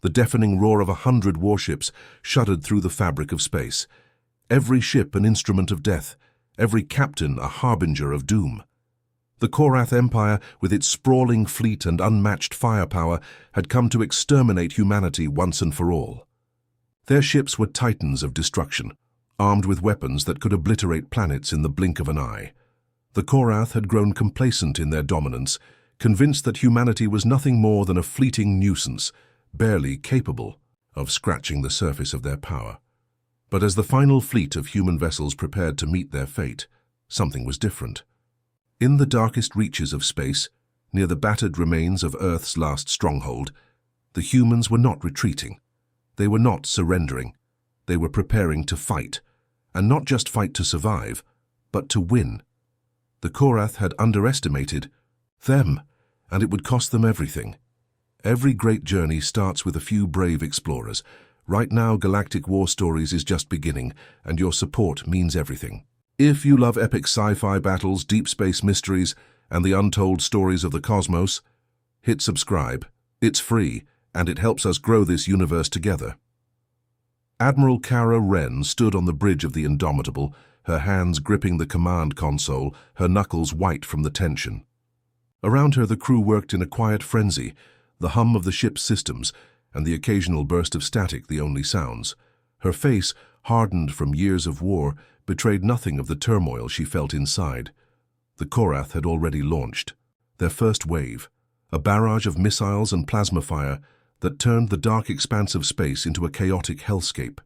The deafening roar of 100 warships shuddered through the fabric of space. Every ship an instrument of death, every captain a harbinger of doom. The Voresk Empire, with its sprawling fleet and unmatched firepower, had come to exterminate humanity once and for all. Their ships were titans of destruction, armed with weapons that could obliterate planets in the blink of an eye. The Voresk had grown complacent in their dominance, convinced that humanity was nothing more than a fleeting nuisance, barely capable of scratching the surface of their power. But as the final fleet of human vessels prepared to meet their fate, something was different. In the darkest reaches of space, near the battered remains of Earth's last stronghold, the humans were not retreating. They were not surrendering. They were preparing to fight, and not just fight to survive, but to win. The Voresk had underestimated them, and it would cost them everything. Every great journey starts with a few brave explorers. Right now, Galactic War Stories is just beginning, and your support means everything. If you love epic sci-fi battles, deep space mysteries, and the untold stories of the cosmos, hit subscribe. It's free, and it helps us grow this universe together. Admiral Kara Wren stood on the bridge of the Indomitable, her hands gripping the command console, her knuckles white from the tension. Around her, the crew worked in a quiet frenzy, the hum of the ship's systems, and the occasional burst of static the only sounds. Her face, hardened from years of war, betrayed nothing of the turmoil she felt inside. The Voresk had already launched their first wave, a barrage of missiles and plasma fire that turned the dark expanse of space into a chaotic hellscape.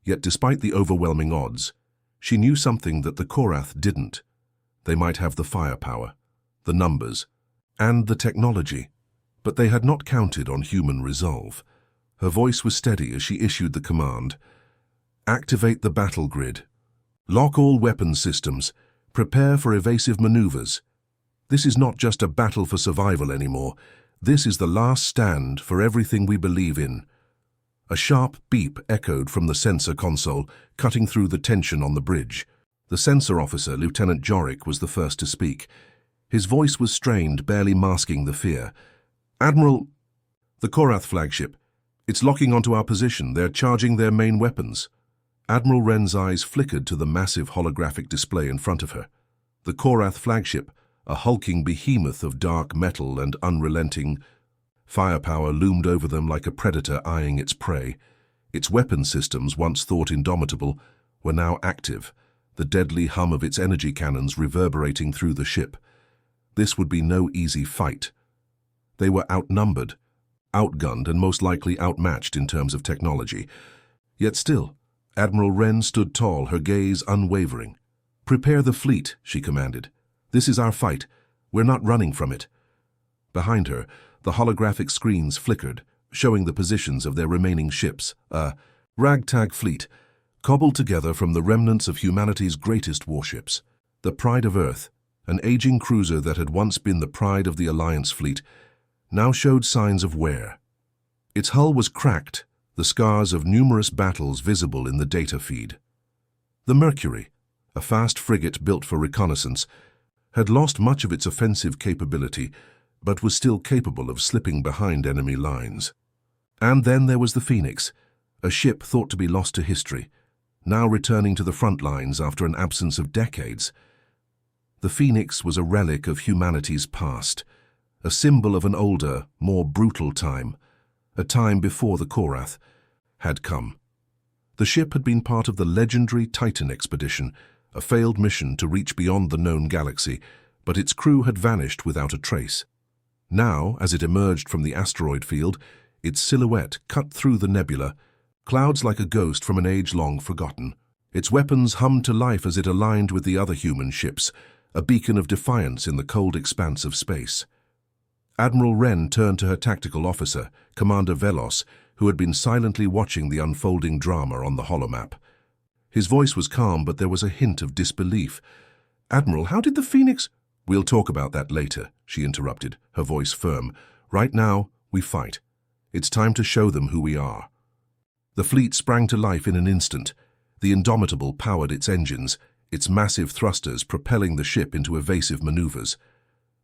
Yet despite the overwhelming odds, she knew something that the Voresk didn't. They might have the firepower, the numbers, and the technology, but they had not counted on human resolve. Her voice was steady as she issued the command. Activate the battle grid. Lock all weapon systems. Prepare for evasive maneuvers. This is not just a battle for survival anymore. This is the last stand for everything we believe in. A sharp beep echoed from the sensor console, cutting through the tension on the bridge. The sensor officer, Lieutenant Jorik, was the first to speak. His voice was strained, barely masking the fear. Admiral, the Voresk flagship. It's locking onto our position. They're charging their main weapons. Admiral Wren's eyes flickered to the massive holographic display in front of her. The Voresk flagship, a hulking behemoth of dark metal and unrelenting firepower, loomed over them like a predator eyeing its prey. Its weapon systems, once thought indomitable, were now active, the deadly hum of its energy cannons reverberating through the ship. This would be no easy fight. They were outnumbered, outgunned, and most likely outmatched in terms of technology. Yet still, Admiral Wren stood tall, her gaze unwavering. "Prepare the fleet," she commanded. "This is our fight. We're not running from it." Behind her, the holographic screens flickered, showing the positions of their remaining ships, a ragtag fleet, cobbled together from the remnants of humanity's greatest warships. The Pride of Earth, an aging cruiser that had once been the pride of the Alliance fleet, now showed signs of wear. Its hull was cracked, the scars of numerous battles visible in the data feed. The Mercury, a fast frigate built for reconnaissance, had lost much of its offensive capability, but was still capable of slipping behind enemy lines. And then there was the Phoenix, a ship thought to be lost to history, now returning to the front lines after an absence of decades. The Phoenix was a relic of humanity's past, a symbol of an older, more brutal time, a time before the Voresk had come. The ship had been part of the legendary Titan expedition, a failed mission to reach beyond the known galaxy, but its crew had vanished without a trace. Now, as it emerged from the asteroid field, its silhouette cut through the nebula, clouds like a ghost from an age long forgotten. Its weapons hummed to life as it aligned with the other human ships, a beacon of defiance in the cold expanse of space. Admiral Wren turned to her tactical officer, Commander Velos, who had been silently watching the unfolding drama on the holomap. His voice was calm, but there was a hint of disbelief. "Admiral, how did the Phoenix—" "We'll talk about that later," she interrupted, her voice firm. "Right now, we fight. It's time to show them who we are." The fleet sprang to life in an instant. The Indomitable powered its engines, its massive thrusters propelling the ship into evasive maneuvers.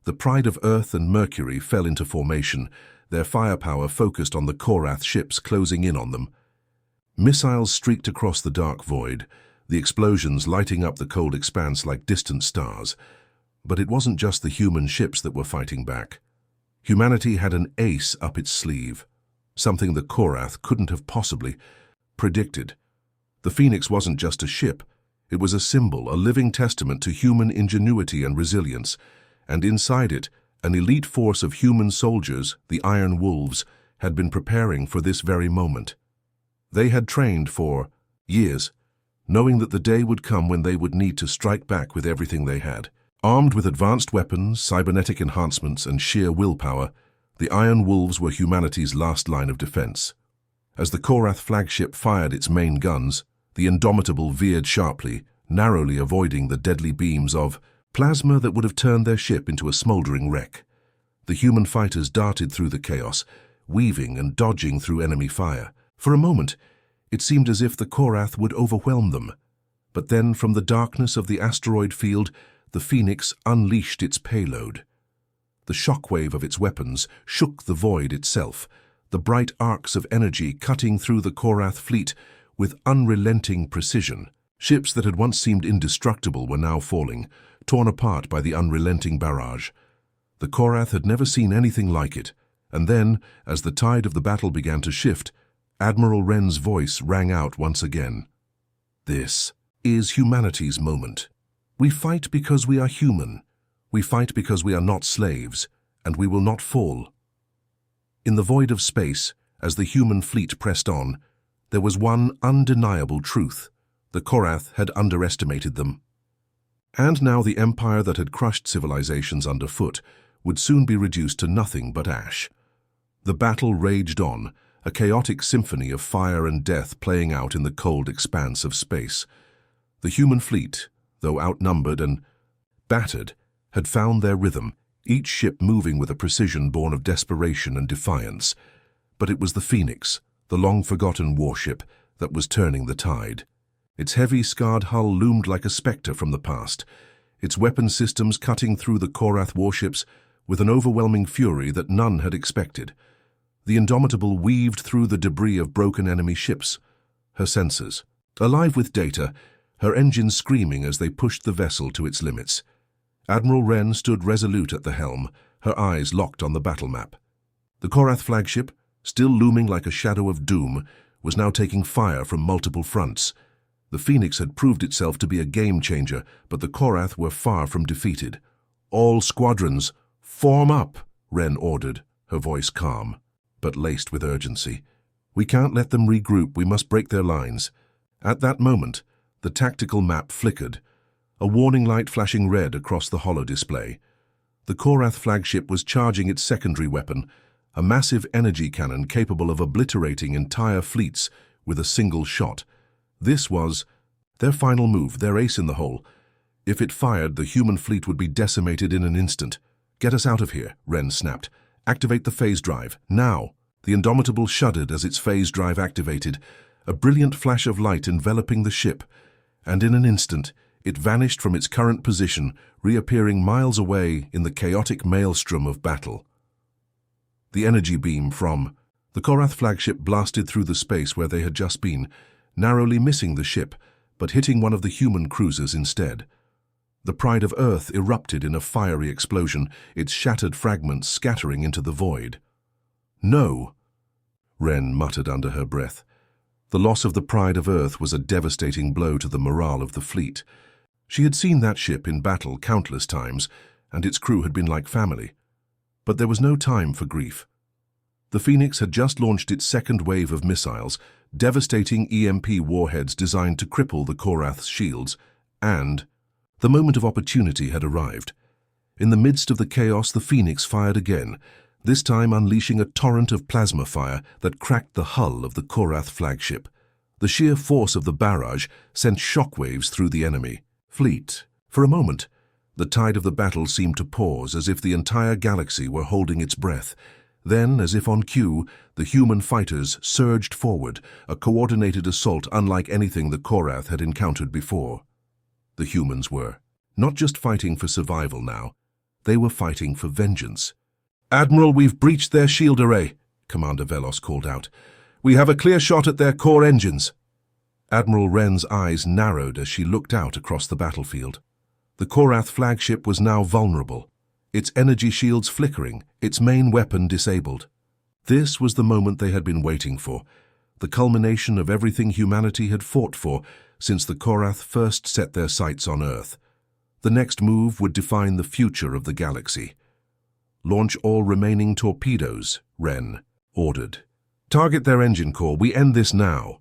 The Pride of Earth and Mercury fell into formation, their firepower focused on the Korath ships closing in on them. Missiles streaked across the dark void, the explosions lighting up the cold expanse like distant stars. But it wasn't just the human ships that were fighting back. Humanity had an ace up its sleeve, something the Korath couldn't have possibly predicted. The Phoenix wasn't just a ship, it was a symbol, a living testament to human ingenuity and resilience, and inside it, an elite force of human soldiers, the Iron Wolves, had been preparing for this very moment. They had trained for years, knowing that the day would come when they would need to strike back with everything they had. Armed with advanced weapons, cybernetic enhancements, and sheer willpower, the Iron Wolves were humanity's last line of defense. As the Korath flagship fired its main guns, the Indomitable veered sharply, narrowly avoiding the deadly beams of plasma that would have turned their ship into a smoldering wreck. The human fighters darted through the chaos, weaving and dodging through enemy fire. For a moment, it seemed as if the Korath would overwhelm them. But then, from the darkness of the asteroid field, the Phoenix unleashed its payload. The shockwave of its weapons shook the void itself, the bright arcs of energy cutting through the Korath fleet with unrelenting precision. Ships that had once seemed indestructible were now falling, torn apart by the unrelenting barrage. The Korath had never seen anything like it, and then, as the tide of the battle began to shift, Admiral Wren's voice rang out once again. This is humanity's moment. We fight because we are human. We fight because we are not slaves, and we will not fall. In the void of space, as the human fleet pressed on, there was one undeniable truth. The Korath had underestimated them. And now the empire that had crushed civilizations underfoot would soon be reduced to nothing but ash. The battle raged on, a chaotic symphony of fire and death playing out in the cold expanse of space. The human fleet, though outnumbered and battered, had found their rhythm, each ship moving with a precision born of desperation and defiance. But it was the Phoenix, the long-forgotten warship, that was turning the tide. Its heavy, scarred hull loomed like a spectre from the past, its weapon systems cutting through the Korath warships with an overwhelming fury that none had expected. The Indomitable weaved through the debris of broken enemy ships, her sensors alive with data, her engines screaming as they pushed the vessel to its limits. Admiral Wren stood resolute at the helm, her eyes locked on the battle map. The Korath flagship, still looming like a shadow of doom, was now taking fire from multiple fronts. The Phoenix had proved itself to be a game-changer, but the Korath were far from defeated. "All squadrons, form up," Wren ordered, her voice calm, but laced with urgency. "We can't let them regroup, we must break their lines." At that moment, the tactical map flickered, a warning light flashing red across the holodisplay. The Korath flagship was charging its secondary weapon, a massive energy cannon capable of obliterating entire fleets with a single shot. This was their final move, their ace in the hole. If it fired, the human fleet would be decimated in an instant. "Get us out of here," Wren snapped. "Activate the phase drive, now." The Indomitable shuddered as its phase drive activated, a brilliant flash of light enveloping the ship, and in an instant, it vanished from its current position, reappearing miles away in the chaotic maelstrom of battle. The energy beam from the Korath flagship blasted through the space where they had just been, narrowly missing the ship, but hitting one of the human cruisers instead. The Pride of Earth erupted in a fiery explosion, its shattered fragments scattering into the void. "No," Wren muttered under her breath. The loss of the Pride of Earth was a devastating blow to the morale of the fleet. She had seen that ship in battle countless times, and its crew had been like family. But there was no time for grief. The Phoenix had just launched its second wave of missiles, devastating EMP warheads designed to cripple the Korath's shields, and the moment of opportunity had arrived. In the midst of the chaos, the Phoenix fired again, this time unleashing a torrent of plasma fire that cracked the hull of the Korath flagship. The sheer force of the barrage sent shockwaves through the enemy fleet. For a moment, the tide of the battle seemed to pause, as if the entire galaxy were holding its breath. Then, as if on cue, the human fighters surged forward, a coordinated assault unlike anything the Korath had encountered before. The humans were not just fighting for survival now, they were fighting for vengeance. "Admiral, we've breached their shield array," Commander Velos called out. "We have a clear shot at their core engines." Admiral Wren's eyes narrowed as she looked out across the battlefield. The Korath flagship was now vulnerable, its energy shields flickering, its main weapon disabled. This was the moment they had been waiting for, the culmination of everything humanity had fought for since the Korath first set their sights on Earth. The next move would define the future of the galaxy. "Launch all remaining torpedoes," Wren ordered. "Target their engine core. We end this now."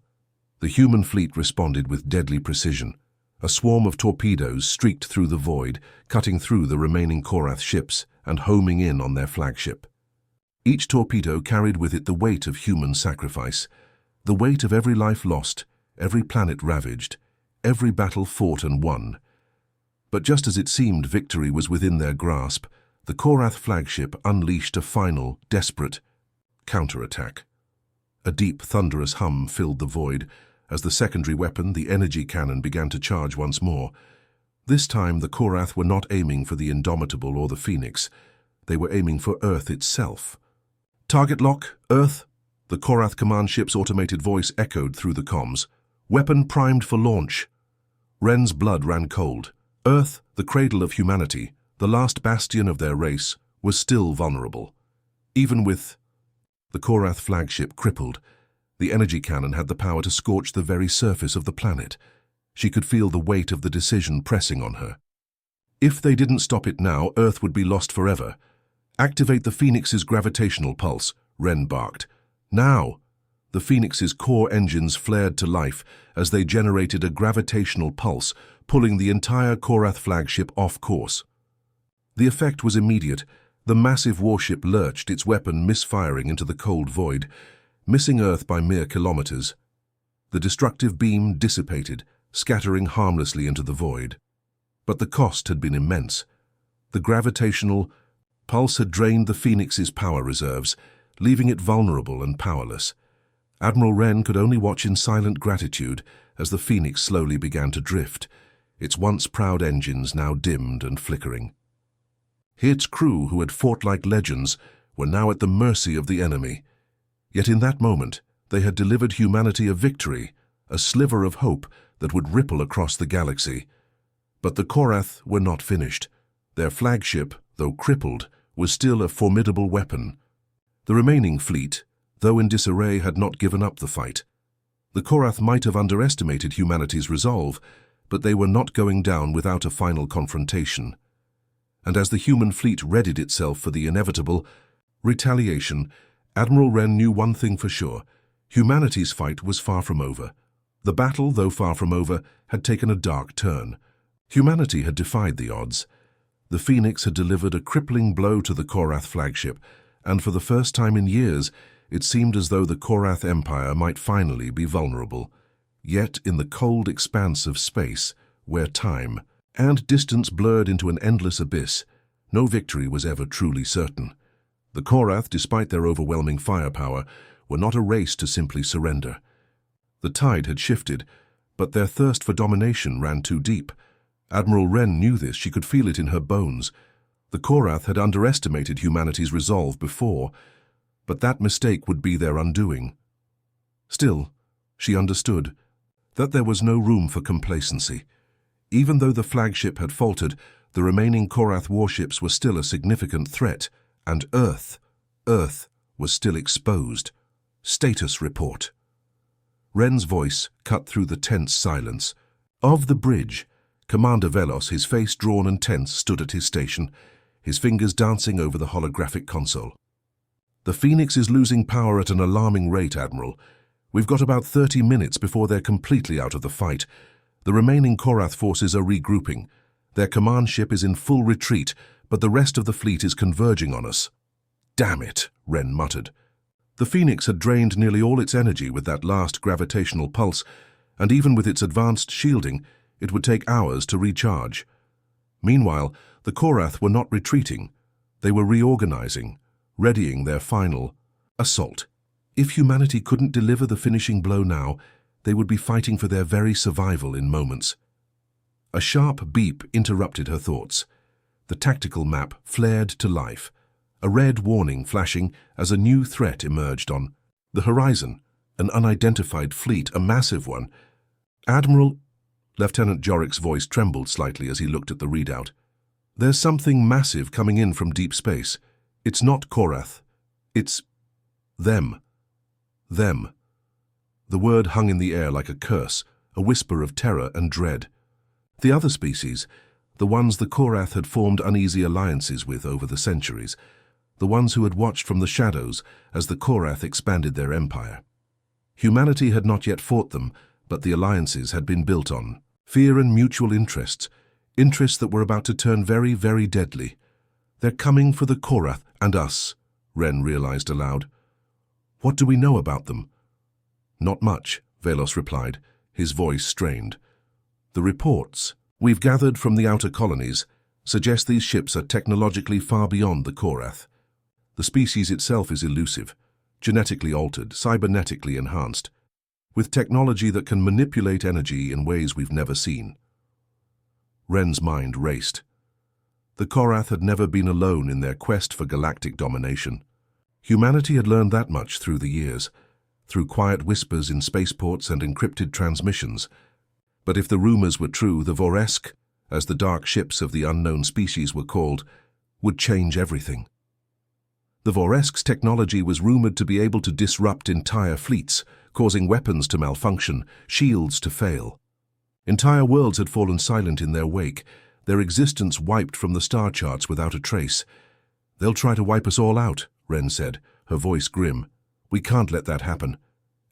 The human fleet responded with deadly precision. A swarm of torpedoes streaked through the void, cutting through the remaining Korath ships and homing in on their flagship. Each torpedo carried with it the weight of human sacrifice, the weight of every life lost, every planet ravaged, every battle fought and won. But just as it seemed victory was within their grasp, the Korath flagship unleashed a final, desperate counterattack. A deep, thunderous hum filled the void as the secondary weapon, the energy cannon, began to charge once more. This time the Korath were not aiming for the Indomitable or the Phoenix. They were aiming for Earth itself. "Target lock, Earth," the Korath command ship's automated voice echoed through the comms. "Weapon primed for launch." Wren's blood ran cold. Earth, the cradle of humanity, the last bastion of their race, was still vulnerable. Even with the Korath flagship crippled, the energy cannon had the power to scorch the very surface of the planet. She could feel the weight of the decision pressing on her. If they didn't stop it now, Earth would be lost forever. "Activate the Phoenix's gravitational pulse," Wren barked. "Now!" The Phoenix's core engines flared to life as they generated a gravitational pulse, pulling the entire Korath flagship off course. The effect was immediate. The massive warship lurched, its weapon misfiring into the cold void, missing Earth by mere kilometers. The destructive beam dissipated, scattering harmlessly into the void. But the cost had been immense. The gravitational pulse had drained the Phoenix's power reserves, leaving it vulnerable and powerless. Admiral Wren could only watch in silent gratitude as the Phoenix slowly began to drift, its once proud engines now dimmed and flickering. Its crew, who had fought like legends, were now at the mercy of the enemy. Yet in that moment, they had delivered humanity a victory, a sliver of hope that would ripple across the galaxy. But the Korath were not finished. Their flagship, though crippled, was still a formidable weapon. The remaining fleet, though in disarray, had not given up the fight. The Korath might have underestimated humanity's resolve, but they were not going down without a final confrontation. And as the human fleet readied itself for the inevitable retaliation, Admiral Wren knew one thing for sure: humanity's fight was far from over. The battle, though far from over, had taken a dark turn. Humanity had defied the odds. The Phoenix had delivered a crippling blow to the Korath flagship, and for the first time in years, it seemed as though the Korath Empire might finally be vulnerable. Yet in the cold expanse of space, where time and distance blurred into an endless abyss, no victory was ever truly certain. The Korath, despite their overwhelming firepower, were not a race to simply surrender. The tide had shifted, but their thirst for domination ran too deep. Admiral Wren knew this. She could feel it in her bones. The Korath had underestimated humanity's resolve before, but that mistake would be their undoing. Still, she understood that there was no room for complacency. Even though the flagship had faltered, the remaining Korath warships were still a significant threat, and Earth was still exposed. Status report. Wren's voice cut through the tense silence. Of the bridge, Commander Velos, his face drawn and tense, stood at his station, his fingers dancing over the holographic console. "The Phoenix is losing power at an alarming rate, Admiral. We've got about 30 minutes before they're completely out of the fight. The remaining Korath forces are regrouping. Their command ship is in full retreat, but the rest of the fleet is converging on us." "Damn it," Wren muttered. The Phoenix had drained nearly all its energy with that last gravitational pulse, and even with its advanced shielding, it would take hours to recharge. Meanwhile, the Korath were not retreating. They were reorganizing, readying their final assault. If humanity couldn't deliver the finishing blow now, they would be fighting for their very survival in moments. A sharp beep interrupted her thoughts. The tactical map flared to life. a red warning flashing as a new threat emerged on the horizon, an unidentified fleet, a massive one. "Admiral," Lieutenant Jorik's voice trembled slightly as he looked at the readout. "There's something massive coming in from deep space. It's not Korath. It's them. Them." The word hung in the air like a curse, a whisper of terror and dread. The other species, the ones the Korath had formed uneasy alliances with over the centuries, the ones who had watched from the shadows as the Korath expanded their empire. Humanity had not yet fought them, but the alliances had been built on fear and mutual interests, interests that were about to turn very, very deadly. "They're coming for the Korath and us," Ren realized aloud. "What do we know about them?" "Not much," Velos replied, his voice strained. "The reports we've gathered from the outer colonies suggest these ships are technologically far beyond the Korath. The species itself is elusive, genetically altered, cybernetically enhanced, with technology that can manipulate energy in ways we've never seen." Ren's mind raced. The Korath had never been alone in their quest for galactic domination. Humanity had learned that much through the years, through quiet whispers in spaceports and encrypted transmissions. But if the rumors were true, the Voresk, as the dark ships of the unknown species were called, would change everything. The Voresk's technology was rumored to be able to disrupt entire fleets, causing weapons to malfunction, shields to fail. Entire worlds had fallen silent in their wake, their existence wiped from the star charts without a trace. "They'll try to wipe us all out," Ren said, her voice grim. "We can't let that happen."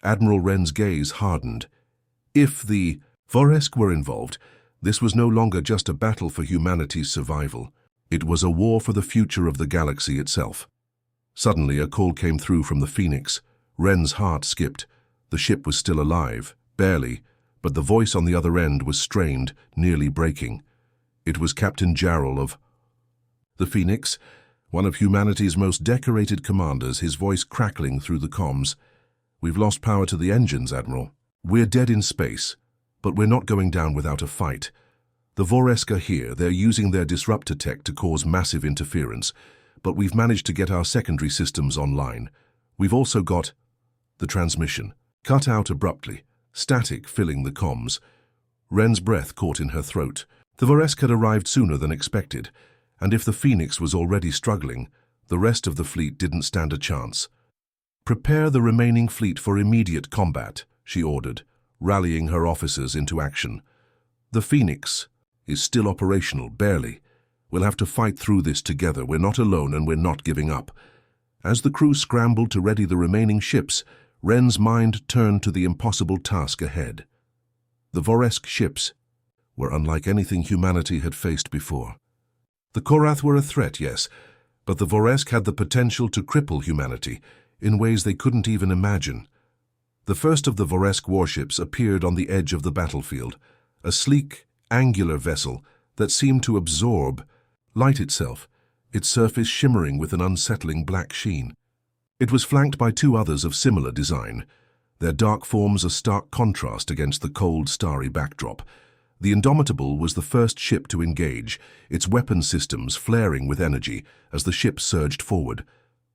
Admiral Ren's gaze hardened. If the Voresk were involved, this was no longer just a battle for humanity's survival. It was a war for the future of the galaxy itself. Suddenly, a call came through from the Phoenix. Ren's heart skipped. The ship was still alive, barely, but the voice on the other end was strained, nearly breaking. It was Captain Jarrell of the Phoenix, one of humanity's most decorated commanders, his voice crackling through the comms. "We've lost power to the engines, Admiral. We're dead in space, but we're not going down without a fight. The Voresk are here. They're using their disruptor tech to cause massive interference, but we've managed to get our secondary systems online. We've also got..." The transmission cut out abruptly, static filling the comms. Ren's breath caught in her throat. The Voresk had arrived sooner than expected, and if the Phoenix was already struggling, the rest of the fleet didn't stand a chance. "Prepare the remaining fleet for immediate combat," she ordered, rallying her officers into action. "The Phoenix is still operational, barely. We'll have to fight through this together. We're not alone and we're not giving up." As the crew scrambled to ready the remaining ships, Ren's mind turned to the impossible task ahead. The Voresk ships were unlike anything humanity had faced before. The Korath were a threat, yes, but the Voresk had the potential to cripple humanity in ways they couldn't even imagine. The first of the Voresk warships appeared on the edge of the battlefield, a sleek, angular vessel that seemed to absorb light itself, its surface shimmering with an unsettling black sheen. It was flanked by two others of similar design, their dark forms a stark contrast against the cold, starry backdrop. The Indomitable was the first ship to engage, its weapon systems flaring with energy as the ship surged forward.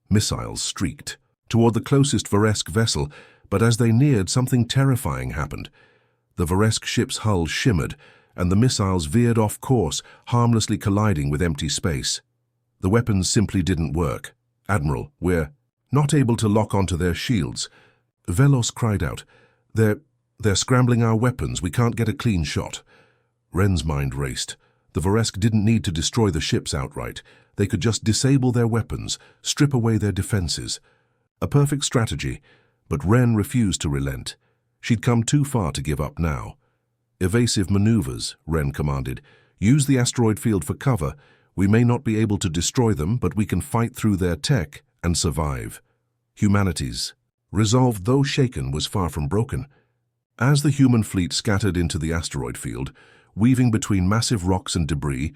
Missiles streaked toward the closest Voresk vessel, but as they neared, something terrifying happened. The Voresk ship's hull shimmered, and the missiles veered off course, harmlessly colliding with empty space. The weapons simply didn't work. "Admiral, we're not able to lock onto their shields." Velos cried out. They're scrambling our weapons. We can't get a clean shot." Ren's mind raced. The Voresk didn't need to destroy the ships outright. They could just disable their weapons, strip away their defenses. A perfect strategy, but Ren refused to relent. She'd come too far to give up now. "Evasive maneuvers," Ren commanded. "Use the asteroid field for cover. We may not be able to destroy them, but we can fight through their tech and survive." Humanity's resolve, though shaken, was far from broken. As the human fleet scattered into the asteroid field, weaving between massive rocks and debris,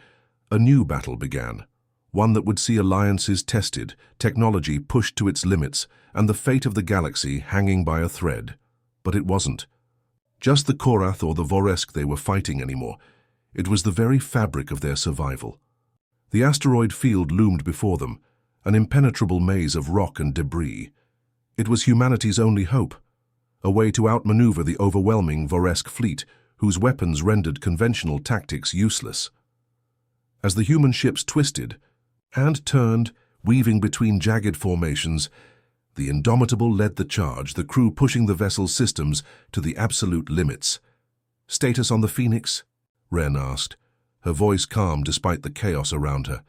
a new battle began. One that would see alliances tested, technology pushed to its limits, and the fate of the galaxy hanging by a thread. But it wasn't just the Korath or the Voresk they were fighting anymore. It was the very fabric of their survival. The asteroid field loomed before them, an impenetrable maze of rock and debris. It was humanity's only hope, a way to outmaneuver the overwhelming Voresk fleet, whose weapons rendered conventional tactics useless. As the human ships twisted and turned, weaving between jagged formations, the Indomitable led the charge, the crew pushing the vessel's systems to the absolute limits. "Status on the Phoenix?" Wren asked, her voice calm despite the chaos around her.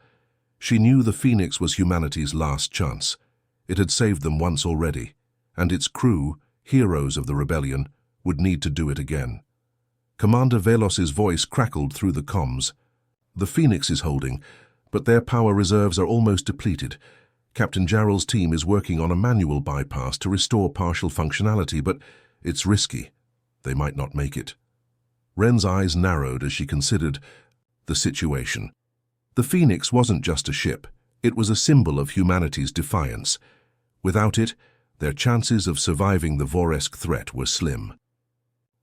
She knew the Phoenix was humanity's last chance. It had saved them once already, and its crew, heroes of the rebellion, would need to do it again. Commander Velos's voice crackled through the comms. "The Phoenix is holding, but their power reserves are almost depleted. Captain Jarrell's team is working on a manual bypass to restore partial functionality, but it's risky. They might not make it." Wren's eyes narrowed as she considered the situation. The Phoenix wasn't just a ship. It was a symbol of humanity's defiance. Without it, their chances of surviving the Voresk threat were slim.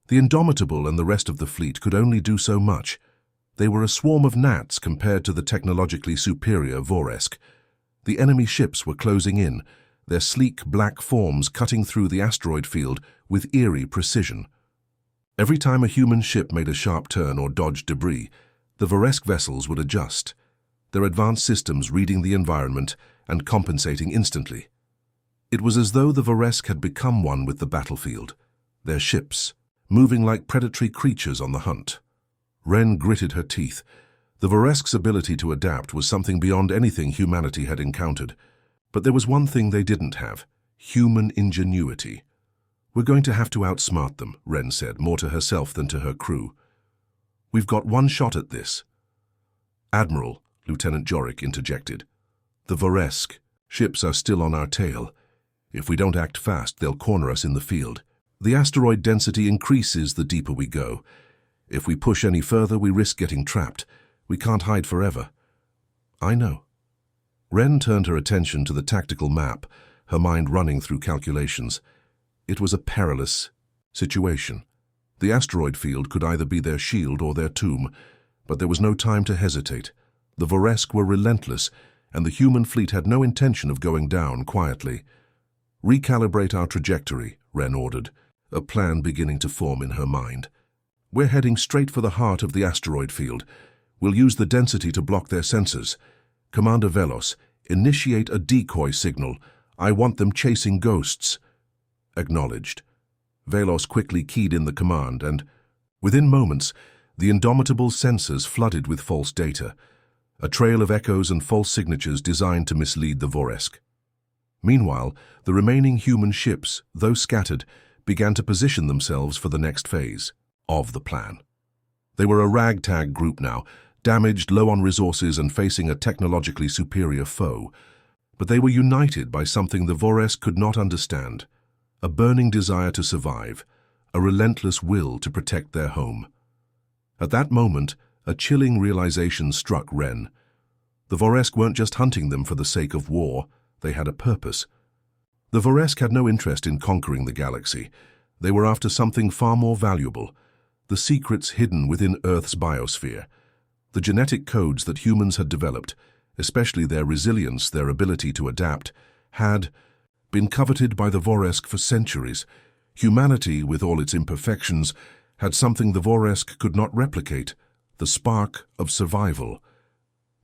The Indomitable and the rest of the fleet could only do so much. They were a swarm of gnats compared to the technologically superior Voresk. The enemy ships were closing in, their sleek black forms cutting through the asteroid field with eerie precision. Every time a human ship made a sharp turn or dodged debris, the Voresk vessels would adjust, their advanced systems reading the environment and compensating instantly. It was as though the Voresk had become one with the battlefield, their ships, moving like predatory creatures on the hunt. Wren gritted her teeth. The Voresk's ability to adapt was something beyond anything humanity had encountered. But there was one thing they didn't have: human ingenuity. "We're going to have to outsmart them," Wren said, more to herself than to her crew. "We've got one shot at this." "Admiral," Lieutenant Jorik interjected, "the Voresk ships are still on our tail. If we don't act fast, they'll corner us in the field. The asteroid density increases the deeper we go. If we push any further, we risk getting trapped. We can't hide forever." "I know." Wren turned her attention to the tactical map, her mind running through calculations. It was a perilous situation. The asteroid field could either be their shield or their tomb, but there was no time to hesitate. The Voresk were relentless, and the human fleet had no intention of going down quietly. "Recalibrate our trajectory," Wren ordered, a plan beginning to form in her mind. "We're heading straight for the heart of the asteroid field. We'll use the density to block their sensors. Commander Velos, initiate a decoy signal. I want them chasing ghosts." Acknowledged. Velos quickly keyed in the command, and within moments, the Indomitable sensors flooded with false data, a trail of echoes and false signatures designed to mislead the Voresk. Meanwhile, the remaining human ships, though scattered, began to position themselves for the next phase of the plan. They were a ragtag group now, damaged, low on resources, and facing a technologically superior foe. But they were united by something the Voresk could not understand: a burning desire to survive, a relentless will to protect their home. At that moment, a chilling realization struck Wren. The Voresk weren't just hunting them for the sake of war, they had a purpose. The Voresk had no interest in conquering the galaxy. They were after something far more valuable: the secrets hidden within Earth's biosphere. The genetic codes that humans had developed, especially their resilience, their ability to adapt, had been coveted by the Voresk for centuries. Humanity, with all its imperfections, had something the Voresk could not replicate: the spark of survival.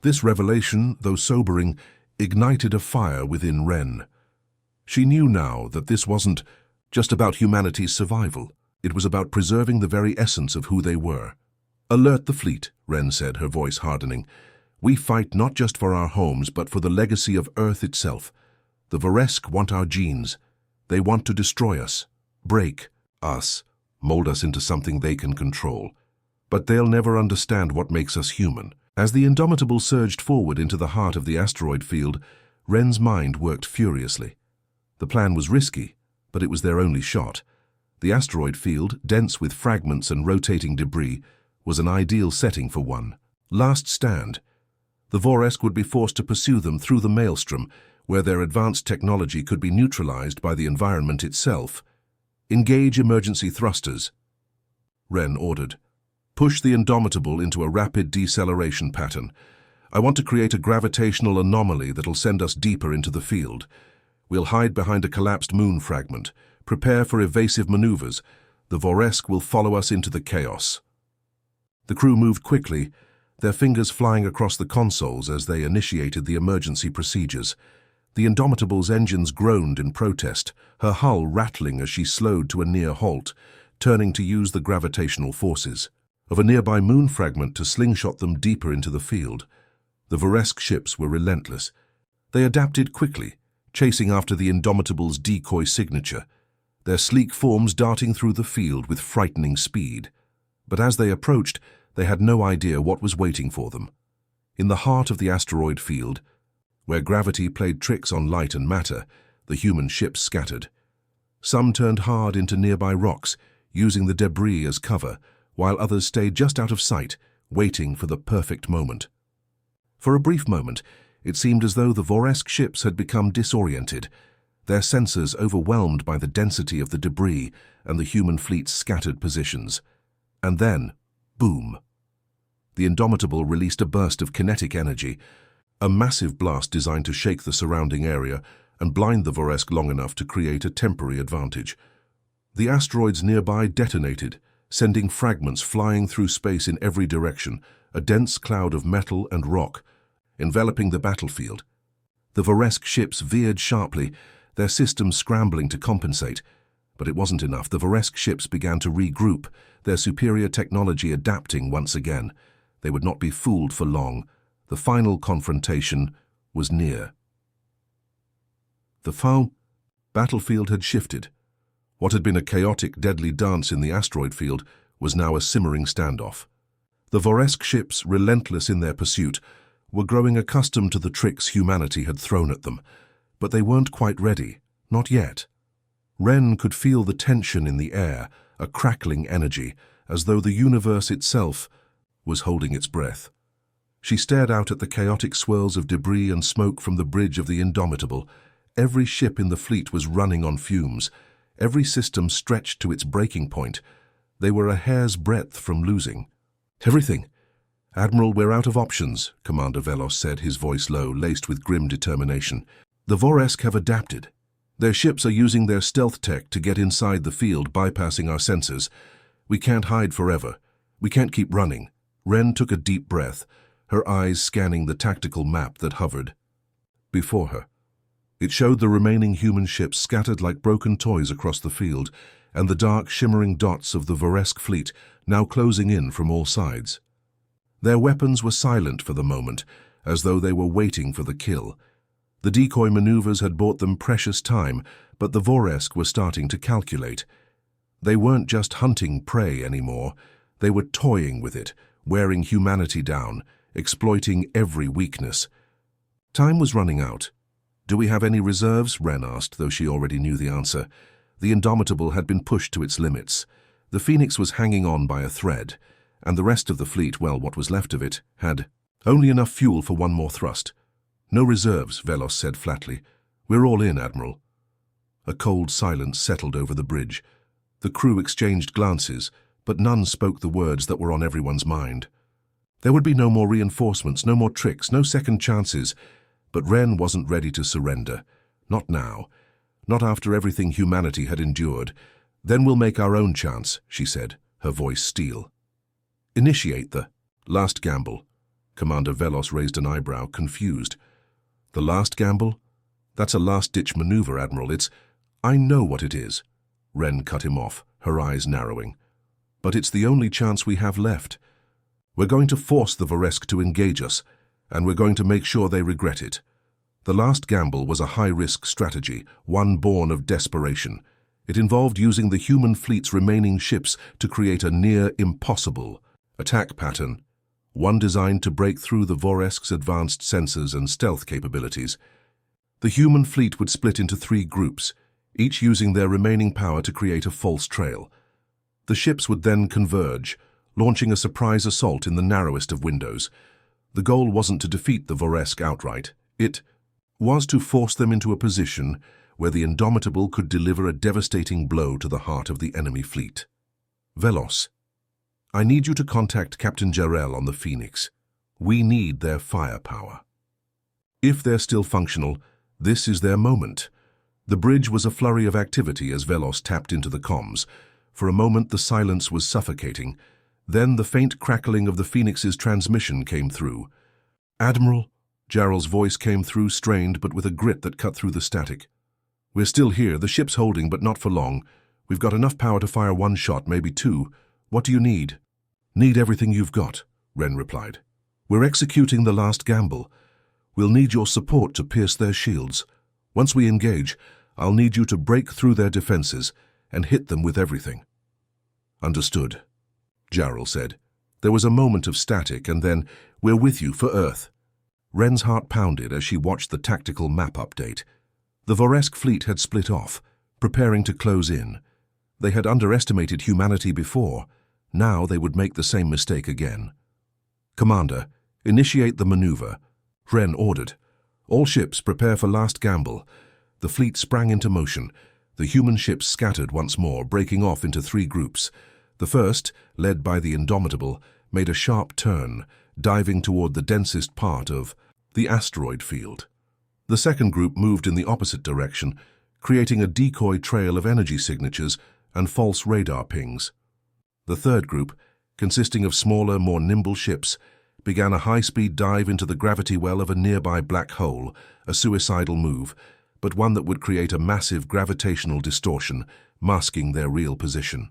This revelation, though sobering, ignited a fire within Wren. She knew now that this wasn't just about humanity's survival. It was about preserving the very essence of who they were. "Alert the fleet," Wren said, her voice hardening. "We fight not just for our homes, but for the legacy of Earth itself. The Voresk want our genes. They want to destroy us, break us, mold us into something they can control. But they'll never understand what makes us human." As the Indomitable surged forward into the heart of the asteroid field, Wren's mind worked furiously. The plan was risky, but it was their only shot. The asteroid field, dense with fragments and rotating debris, was an ideal setting for one last stand. The Voresk would be forced to pursue them through the maelstrom, where their advanced technology could be neutralized by the environment itself. "Engage emergency thrusters," Wren ordered. "Push the Indomitable into a rapid deceleration pattern. I want to create a gravitational anomaly that'll send us deeper into the field. We'll hide behind a collapsed moon fragment, prepare for evasive maneuvers. The Voresk will follow us into the chaos." The crew moved quickly, their fingers flying across the consoles as they initiated the emergency procedures. The Indomitable's engines groaned in protest, her hull rattling as she slowed to a near halt, turning to use the gravitational forces of a nearby moon fragment to slingshot them deeper into the field. The Voresk ships were relentless. They adapted quickly, chasing after the Indomitable's decoy signature, their sleek forms darting through the field with frightening speed. But as they approached, they had no idea what was waiting for them. In the heart of the asteroid field, where gravity played tricks on light and matter, the human ships scattered. Some turned hard into nearby rocks, using the debris as cover, while others stayed just out of sight, waiting for the perfect moment. For a brief moment, it seemed as though the Voresk ships had become disoriented, their sensors overwhelmed by the density of the debris and the human fleet's scattered positions. And then, boom! The Indomitable released a burst of kinetic energy, a massive blast designed to shake the surrounding area and blind the Voresk long enough to create a temporary advantage. The asteroids nearby detonated, sending fragments flying through space in every direction, a dense cloud of metal and rock, enveloping the battlefield. The Voresk ships veered sharply, their systems scrambling to compensate. But it wasn't enough. The Voresk ships began to regroup, their superior technology adapting once again. They would not be fooled for long. The final confrontation was near. The battlefield had shifted. What had been a chaotic, deadly dance in the asteroid field was now a simmering standoff. The Voresk ships, relentless in their pursuit, were growing accustomed to the tricks humanity had thrown at them. But they weren't quite ready, not yet. Ren could feel the tension in the air, a crackling energy, as though the universe itself was holding its breath. She stared out at the chaotic swirls of debris and smoke from the bridge of the Indomitable. Every ship in the fleet was running on fumes, every system stretched to its breaking point. They were a hair's breadth from losing. "Everything. Admiral, we're out of options," Commander Velos said, his voice low, laced with grim determination. "The Voresk have adapted. Their ships are using their stealth tech to get inside the field, bypassing our sensors. We can't hide forever. We can't keep running." Ren took a deep breath, her eyes scanning the tactical map that hovered before her. It showed the remaining human ships scattered like broken toys across the field, and the dark, shimmering dots of the Voresk fleet now closing in from all sides. Their weapons were silent for the moment, as though they were waiting for the kill. The decoy maneuvers had bought them precious time, but the Voresk were starting to calculate. They weren't just hunting prey anymore. They were toying with it, wearing humanity down, exploiting every weakness. Time was running out. "Do we have any reserves?" Ren asked, though she already knew the answer. The Indomitable had been pushed to its limits. The Phoenix was hanging on by a thread, and the rest of the fleet, well, what was left of it, had only enough fuel for one more thrust. "No reserves," Velos said flatly. "We're all in, Admiral." A cold silence settled over the bridge. The crew exchanged glances, but none spoke the words that were on everyone's mind. There would be no more reinforcements, no more tricks, no second chances. But Ren wasn't ready to surrender. Not now. Not after everything humanity had endured. "Then we'll make our own chance," she said, her voice steel. "Initiate the last gamble." Commander Velos raised an eyebrow, confused. "The last gamble? That's a last-ditch maneuver, Admiral. I know what it is." Ren cut him off, her eyes narrowing. "But it's the only chance we have left. We're going to force the Voresk to engage us, and we're going to make sure they regret it." The last gamble was a high-risk strategy, one born of desperation. It involved using the human fleet's remaining ships to create a near-impossible attack pattern, one designed to break through the Voresk's advanced sensors and stealth capabilities. The human fleet would split into 3 groups, each using their remaining power to create a false trail. The ships would then converge, launching a surprise assault in the narrowest of windows. The goal wasn't to defeat the Voresk outright. It was to force them into a position where the Indomitable could deliver a devastating blow to the heart of the enemy fleet. "Velos, I need you to contact Captain Jarrell on the Phoenix." We need their firepower. If they're still functional, this is their moment. The bridge was a flurry of activity as Velos tapped into the comms. For a moment the silence was suffocating. Then the faint crackling of the Phoenix's transmission came through. "Admiral," Jarrell's voice came through, strained but with a grit that cut through the static. "We're still here, the ship's holding, but not for long. We've got enough power to fire one shot, maybe two. What do you need?" "Need everything you've got," Wren replied. "We're executing the last gamble. We'll need your support to pierce their shields. Once we engage, I'll need you to break through their defenses and hit them with everything." "Understood," Jarrell said. There was a moment of static, and then, "We're with you for Earth." Wren's heart pounded as she watched the tactical map update. The Voresk fleet had split off, preparing to close in. They had underestimated humanity before. Now they would make the same mistake again. "Commander, initiate the maneuver," Wren ordered. "All ships prepare for last gamble." The fleet sprang into motion. The human ships scattered once more, breaking off into three groups. The first, led by the Indomitable, made a sharp turn, diving toward the densest part of the asteroid field. The second group moved in the opposite direction, creating a decoy trail of energy signatures and false radar pings. The third group, consisting of smaller, more nimble ships, began a high-speed dive into the gravity well of a nearby black hole, a suicidal move, but one that would create a massive gravitational distortion, masking their real position.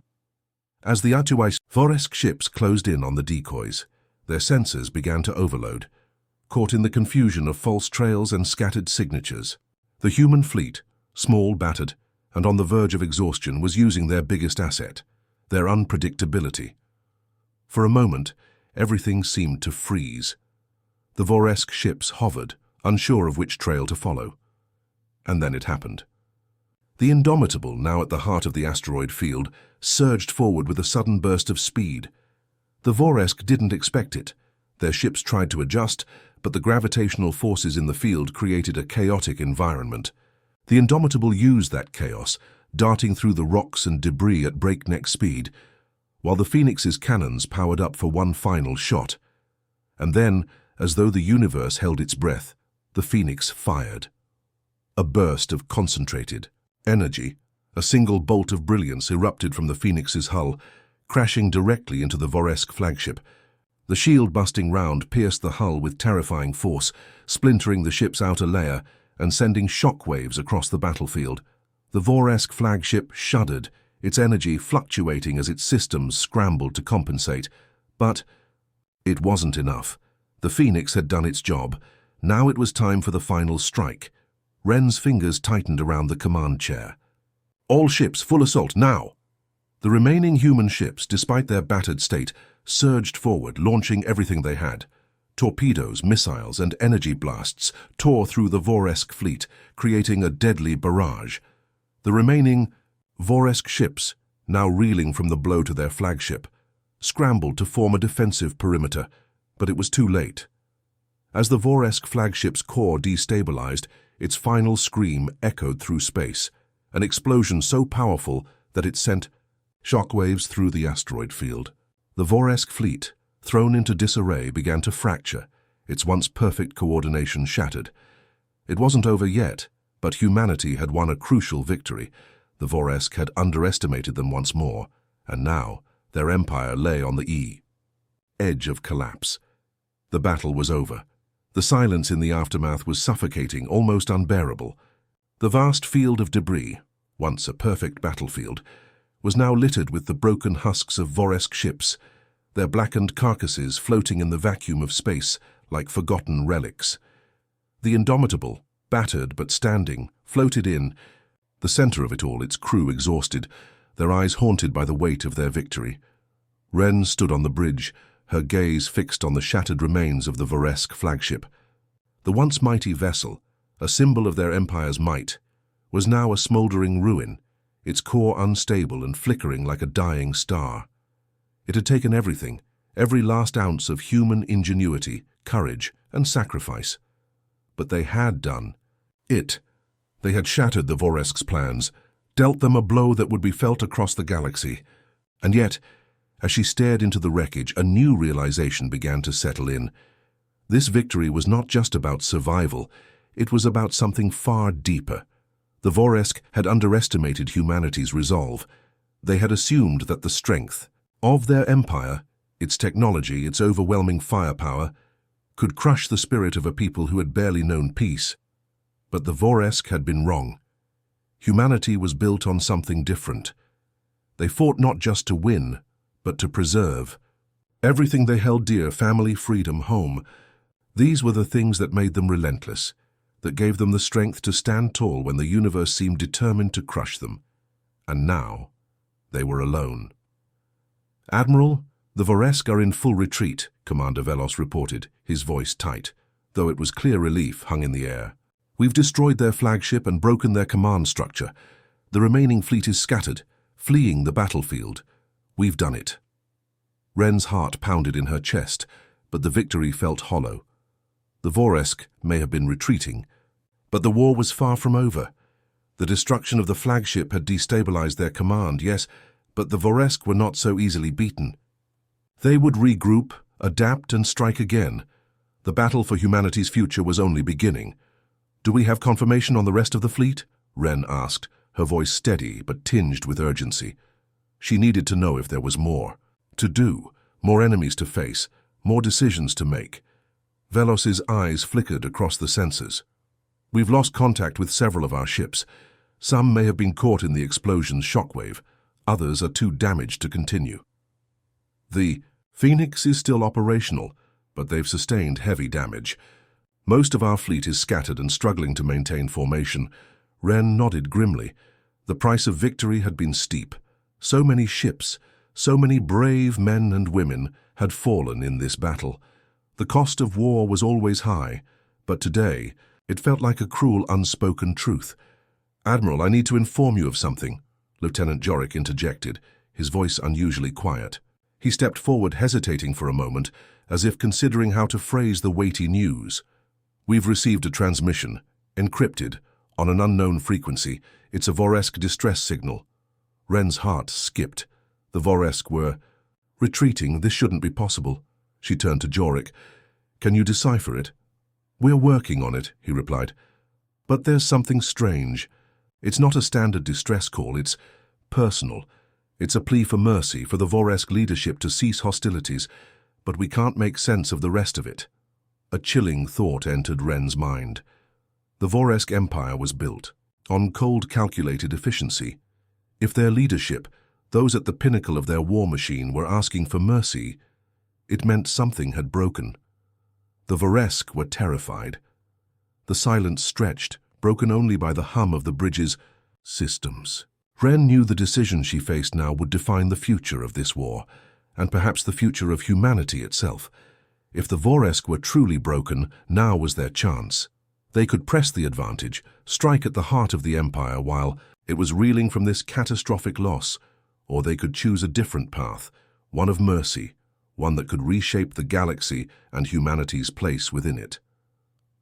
As the Voresk ships closed in on the decoys, their sensors began to overload, caught in the confusion of false trails and scattered signatures. The human fleet, small, battered, and on the verge of exhaustion, was using their biggest asset, their unpredictability. For a moment, everything seemed to freeze. The Voresk ships hovered, unsure of which trail to follow. And then it happened. The Indomitable, now at the heart of the asteroid field, surged forward with a sudden burst of speed. The Voresk didn't expect it. Their ships tried to adjust, but the gravitational forces in the field created a chaotic environment. The Indomitable used that chaos, darting through the rocks and debris at breakneck speed, while the Phoenix's cannons powered up for one final shot. And then, as though the universe held its breath, the Phoenix fired. A burst of concentrated energy, a single bolt of brilliance erupted from the Phoenix's hull, crashing directly into the Voresk flagship. The shield-busting round pierced the hull with terrifying force, splintering the ship's outer layer and sending shockwaves across the battlefield. The Voresk flagship shuddered, its energy fluctuating as its systems scrambled to compensate. But it wasn't enough. The Phoenix had done its job. Now it was time for the final strike. Wren's fingers tightened around the command chair. "All ships, full assault, now!" The remaining human ships, despite their battered state, surged forward, launching everything they had. Torpedoes, missiles, and energy blasts tore through the Voresk fleet, creating a deadly barrage. The remaining Voresk ships, now reeling from the blow to their flagship, scrambled to form a defensive perimeter, but it was too late. As the Voresk flagship's core destabilized, its final scream echoed through space, an explosion so powerful that it sent shockwaves through the asteroid field. The Voresk fleet, thrown into disarray, began to fracture, its once perfect coordination shattered. It wasn't over yet, but humanity had won a crucial victory. The Voresk had underestimated them once more, and now their empire lay on the edge of collapse. The battle was over. The silence in the aftermath was suffocating, almost unbearable. The vast field of debris, once a perfect battlefield, was now littered with the broken husks of Voresk ships, their blackened carcasses floating in the vacuum of space like forgotten relics. The Indomitable, battered but standing, floated in, the center of it all, its crew exhausted, their eyes haunted by the weight of their victory. Wren stood on the bridge, her gaze fixed on the shattered remains of the Voresk flagship. The once mighty vessel, a symbol of their empire's might, was now a smoldering ruin, its core unstable and flickering like a dying star. It had taken everything, every last ounce of human ingenuity, courage, and sacrifice. But they had done it. They had shattered the Voresk's plans, dealt them a blow that would be felt across the galaxy. And yet, as she stared into the wreckage, a new realization began to settle in. This victory was not just about survival, it was about something far deeper. The Voresk had underestimated humanity's resolve. They had assumed that the strength of their empire, its technology, its overwhelming firepower, could crush the spirit of a people who had barely known peace. But the Voresk had been wrong. Humanity was built on something different. They fought not just to win, but to preserve. Everything they held dear, family, freedom, home, these were the things that made them relentless, that gave them the strength to stand tall when the universe seemed determined to crush them. And now, they were alone. "Admiral, the Voresk are in full retreat," Commander Velos reported, his voice tight, though it was clear relief hung in the air. "We've destroyed their flagship and broken their command structure. The remaining fleet is scattered, fleeing the battlefield. We've done it." Ren's heart pounded in her chest, but the victory felt hollow. The Voresk may have been retreating, but the war was far from over. The destruction of the flagship had destabilized their command, yes, but the Voresk were not so easily beaten. They would regroup, adapt, and strike again. The battle for humanity's future was only beginning. "Do we have confirmation on the rest of the fleet?" Ren asked, her voice steady but tinged with urgency. She needed to know if there was more to do, more enemies to face, more decisions to make. Velos's eyes flickered across the sensors. "We've lost contact with several of our ships. Some may have been caught in the explosion's shockwave. Others are too damaged to continue. The Phoenix is still operational, but they've sustained heavy damage. Most of our fleet is scattered and struggling to maintain formation." Ren nodded grimly. The price of victory had been steep. So many ships, so many brave men and women had fallen in this battle. The cost of war was always high, but today it felt like a cruel unspoken truth. "Admiral, I need to inform you of something," Lieutenant Jorik interjected, his voice unusually quiet. He stepped forward, hesitating for a moment, as if considering how to phrase the weighty news. "We've received a transmission, encrypted, on an unknown frequency. It's a Voresk distress signal." Ren's heart skipped. The Voresk were retreating. This shouldn't be possible. She turned to Jorik. "Can you decipher it?" "We're working on it," he replied. "But there's something strange. It's not a standard distress call, it's personal. It's a plea for mercy, for the Voresk leadership to cease hostilities, but we can't make sense of the rest of it." A chilling thought entered Ren's mind. The Voresk Empire was built on cold, calculated efficiency. If their leadership, those at the pinnacle of their war machine, were asking for mercy, it meant something had broken. The Voresk were terrified. The silence stretched, broken only by the hum of the bridge's systems. Ren knew the decision she faced now would define the future of this war, and perhaps the future of humanity itself. If the Voresk were truly broken, now was their chance. They could press the advantage, strike at the heart of the Empire while it was reeling from this catastrophic loss, or they could choose a different path, one of mercy, one that could reshape the galaxy and humanity's place within it.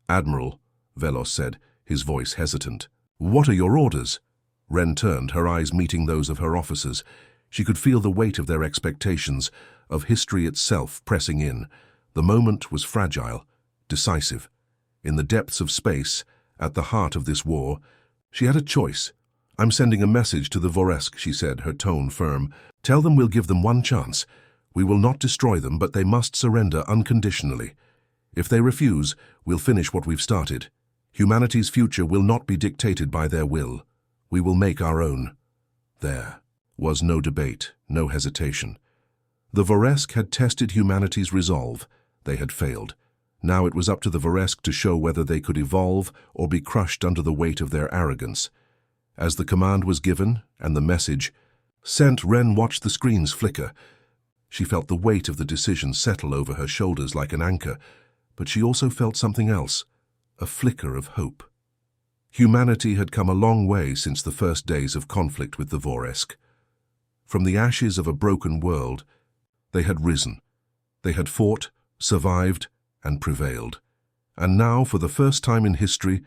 "Admiral," Velos said, his voice hesitant. "What are your orders?" Ren turned, her eyes meeting those of her officers. She could feel the weight of their expectations, of history itself pressing in. The moment was fragile, decisive. In the depths of space, at the heart of this war, she had a choice. "I'm sending a message to the Voresk," she said, her tone firm. "Tell them we'll give them one chance. We will not destroy them, but they must surrender unconditionally. If they refuse, we'll finish what we've started. Humanity's future will not be dictated by their will. We will make our own." There was no debate, no hesitation. The Voresk had tested humanity's resolve. They had failed. Now it was up to the Voresk to show whether they could evolve or be crushed under the weight of their arrogance. As the command was given, and the message sent, Ren watched the screens flicker. She felt the weight of the decision settle over her shoulders like an anchor, but she also felt something else, a flicker of hope. Humanity had come a long way since the first days of conflict with the Voresk. From the ashes of a broken world, they had risen. They had fought, survived, and prevailed. And now, for the first time in history,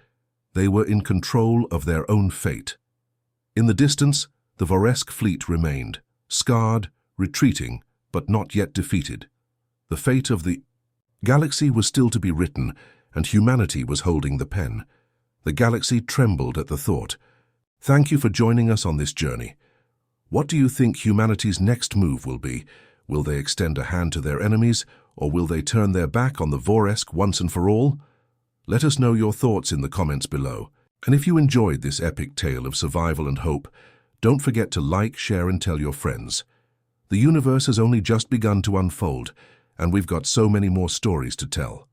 they were in control of their own fate. In the distance, the Voresk fleet remained, scarred, retreating, but not yet defeated. The fate of the Galaxy was still to be written, and humanity was holding the pen. The galaxy trembled at the thought. Thank you for joining us on this journey. What do you think humanity's next move will be? Will they extend a hand to their enemies, or will they turn their back on the Voresk once and for all? Let us know your thoughts in the comments below. And if you enjoyed this epic tale of survival and hope, don't forget to like, share, and tell your friends. The universe has only just begun to unfold, and we've got so many more stories to tell.